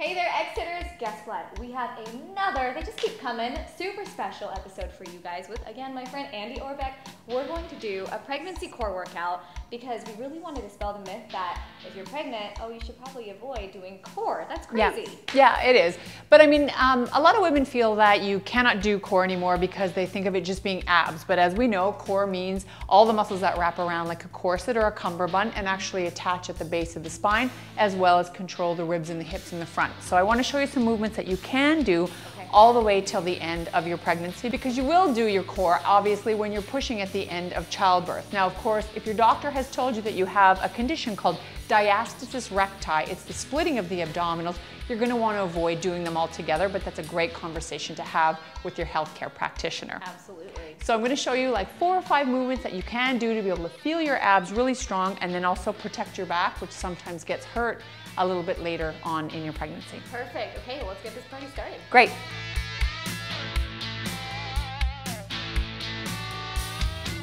Hey there, X-Hitters! Guess what? We have another, they just keep coming, super special episode for you guys with, again, my friend Andy Orbeck. We're going to do a pregnancy core workout because we really want to dispel the myth that if you're pregnant, oh, you should probably avoid doing core. That's crazy. Yeah, it is. But I mean, a lot of women feel that you cannot do core anymore because they think of it just being abs. But as we know, core means all the muscles that wrap around like a corset or a cummerbund and actually attach at the base of the spine, as well as control the ribs and the hips in the front. So I want to show you some movements that you can do all the way till the end of your pregnancy, because you will do your core obviously when you're pushing at the end of childbirth. Now, of course, if your doctor has told you that you have a condition called diastasis recti, it's the splitting of the abdominals, you're going to want to avoid doing them all together, but that's a great conversation to have with your healthcare practitioner. Absolutely. So I'm going to show you like 4 or 5 movements that you can do to be able to feel your abs really strong and then also protect your back, which sometimes gets hurt a little bit later on in your pregnancy. Perfect. Okay, well, let's get this party started. Great.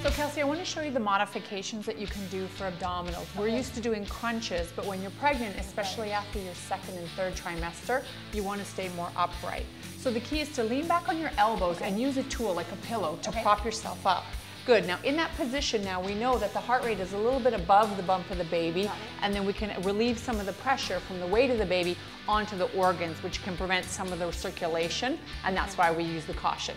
So Kelsey, I want to show you the modifications that you can do for abdominals. We're used to doing crunches, but when you're pregnant, especially after your 2nd and 3rd trimester, you want to stay more upright. So the key is to lean back on your elbows and use a tool like a pillow to prop yourself up. Good. Now in that position now we know that the heart rate is a little bit above the bump of the baby, and then we can relieve some of the pressure from the weight of the baby onto the organs, which can prevent some of the circulation, and that's why we use the caution.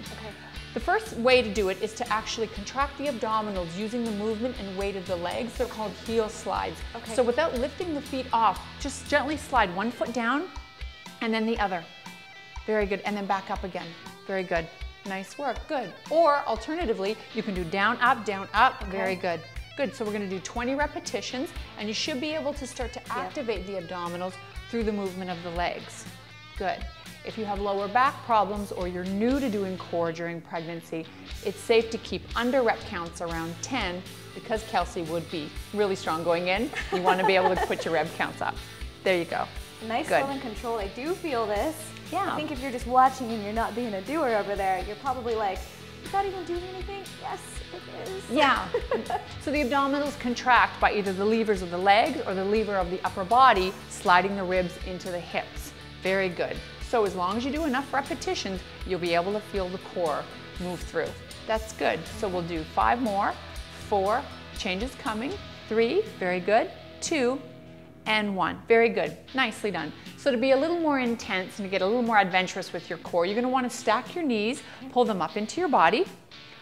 The first way to do it is to actually contract the abdominals using the movement and weight of the legs. They're called heel slides. So without lifting the feet off, just gently slide one foot down and then the other. Very good. And then back up again. Very good. Nice work. Good. Or alternatively, you can do down, up, down, up. Very good. Good. So we're going to do 20 repetitions, and you should be able to start to activate the abdominals through the movement of the legs. Good. If you have lower back problems or you're new to doing core during pregnancy, it's safe to keep under rep counts around 10 because Kelsey would be really strong going in. You want to be able to put your rep counts up. There you go. Nice flow and control. I do feel this. Yeah. I think if you're just watching and you're not being a doer over there, you're probably like, is that even doing anything? Yes, it is. Yeah. So the abdominals contract by either the levers of the legs or the lever of the upper body, sliding the ribs into the hips. Very good. So as long as you do enough repetitions, you'll be able to feel the core move through. That's good. So we'll do 5 more, 4, changes coming, 3, very good, 2, and 1. Very good. Nicely done. So to be a little more intense and to get a little more adventurous with your core, you're going to want to stack your knees, pull them up into your body.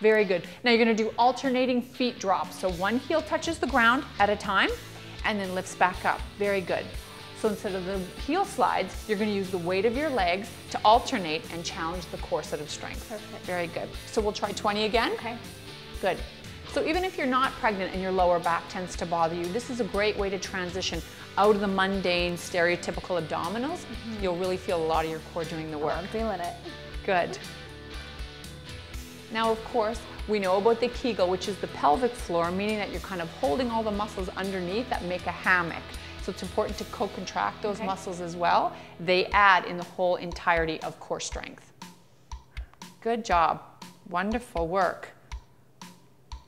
Very good. Now you're going to do alternating feet drops. So one heel touches the ground at a time and then lifts back up. Very good. So instead of the heel slides, you're going to use the weight of your legs to alternate and challenge the core set of strength. Perfect. Very good. So we'll try 20 again. Okay. Good. So even if you're not pregnant and your lower back tends to bother you, this is a great way to transition out of the mundane, stereotypical abdominals. You'll really feel a lot of your core doing the work. I'm feeling it. Good. Now, of course, we know about the Kegel, which is the pelvic floor, meaning that you're kind of holding all the muscles underneath that make a hammock. So it's important to co-contract those muscles as well. They add in the whole entirety of core strength. Good job. Wonderful work.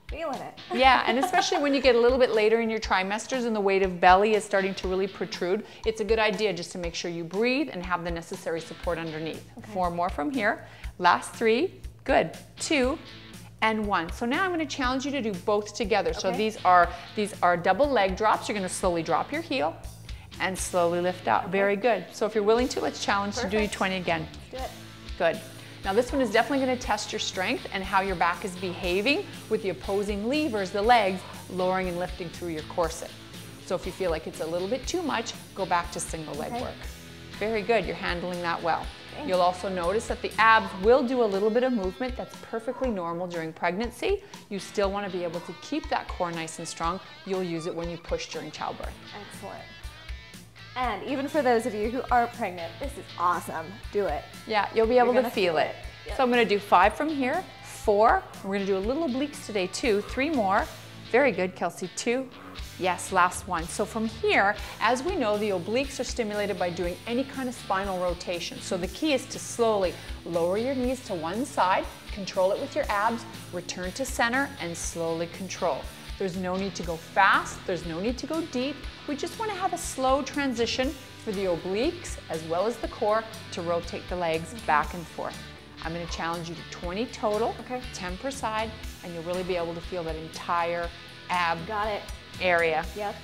Feeling it. Yeah, and especially when you get a little bit later in your trimesters and the weight of belly is starting to really protrude, it's a good idea just to make sure you breathe and have the necessary support underneath. 4 more from here. Last 3. Good. 2 and 1. So now I'm going to challenge you to do both together. So these are double leg drops. You're going to slowly drop your heel and slowly lift up. Very good. So if you're willing to, let's challenge to do 20 again. Let's do it. Good. Now this one is definitely going to test your strength and how your back is behaving with the opposing levers, the legs, lowering and lifting through your corset. So if you feel like it's a little bit too much, go back to single leg work. Very good. You're handling that well. You'll also notice that the abs will do a little bit of movement. That's perfectly normal during pregnancy. You still want to be able to keep that core nice and strong. You'll use it when you push during childbirth. Excellent. And even for those of you who aren't pregnant, this is awesome. Do it. Yeah, you'll be able to feel it. Yep. So I'm going to do 5 from here, 4. We're going to do a little obliques today too. 3 more. Very good, Kelsey. 2. Yes, last one. So from here, as we know, the obliques are stimulated by doing any kind of spinal rotation. So the key is to slowly lower your knees to one side, control it with your abs, return to center, and slowly control. There's no need to go fast. There's no need to go deep. We just want to have a slow transition for the obliques as well as the core to rotate the legs back and forth. I'm going to challenge you to 20 total, 10 per side, and you'll really be able to feel that entire ab area. Yep.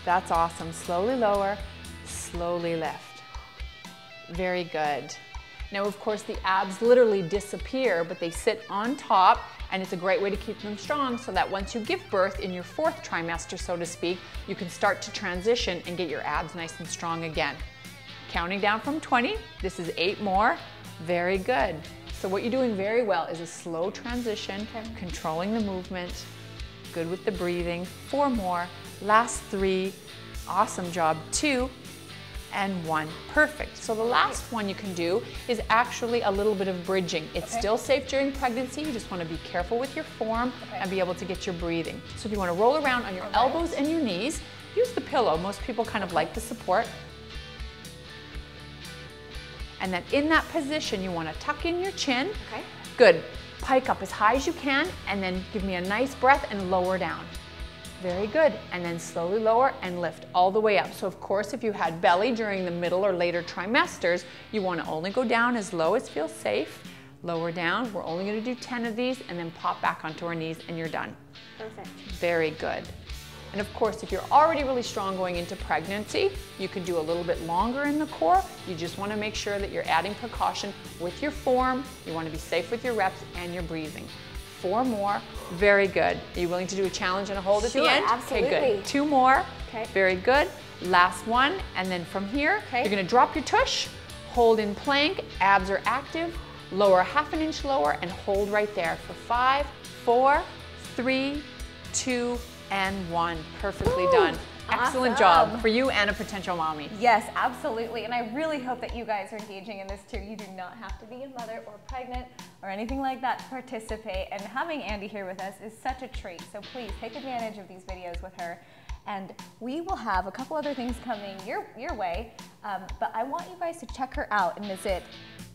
That's awesome. Slowly lower, slowly lift. Very good. Now, of course, the abs literally disappear, but they sit on top, and it's a great way to keep them strong so that once you give birth in your 4th trimester, so to speak, you can start to transition and get your abs nice and strong again. Counting down from 20, this is 8 more. Very good. So what you're doing very well is a slow transition, controlling the movement, good with the breathing. 4 more, last 3, awesome job, 2, and 1. Perfect. So the last one you can do is actually a little bit of bridging. It's still safe during pregnancy. You just want to be careful with your form and be able to get your breathing. So if you want to roll around on your elbows and your knees, use the pillow. Most people kind of like the support. And then in that position, you want to tuck in your chin. Good. Pike up as high as you can, and then give me a nice breath and lower down. Very good. And then slowly lower and lift all the way up. So of course, if you had belly during the middle or later trimesters, you want to only go down as low as feels safe. Lower down. We're only going to do 10 of these, and then pop back onto our knees, and you're done. Perfect. Very good. And of course, if you're already really strong going into pregnancy, you can do a little bit longer in the core. You just want to make sure that you're adding precaution with your form. You want to be safe with your reps and your breathing. 4 more. Very good. Are you willing to do a challenge and a hold at the end? Absolutely. Okay, good. 2 more. Very good. Last one. And then from here, you're going to drop your tush, hold in plank, abs are active, lower 1/2 inch lower, and hold right there for 5, 4, 3, 2, and 1. Perfectly done. Excellent job for you and a potential mommy. Yes, absolutely. And I really hope that you guys are engaging in this too. You do not have to be a mother or pregnant or anything like that to participate. And having Andi here with us is such a treat. So please take advantage of these videos with her. And we will have a couple other things coming your way. But I want you guys to check her out and visit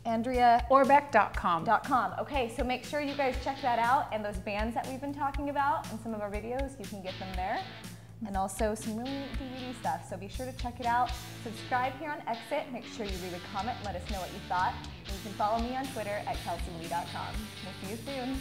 AndreaOrbeck.com. Okay, so make sure you guys check that out, and those bands that we've been talking about in some of our videos, you can get them there. And also some really neat DVD stuff, so be sure to check it out. Subscribe here on Exit, make sure you leave a comment, let us know what you thought. And you can follow me on Twitter at KelseyLee.com. We'll see you soon.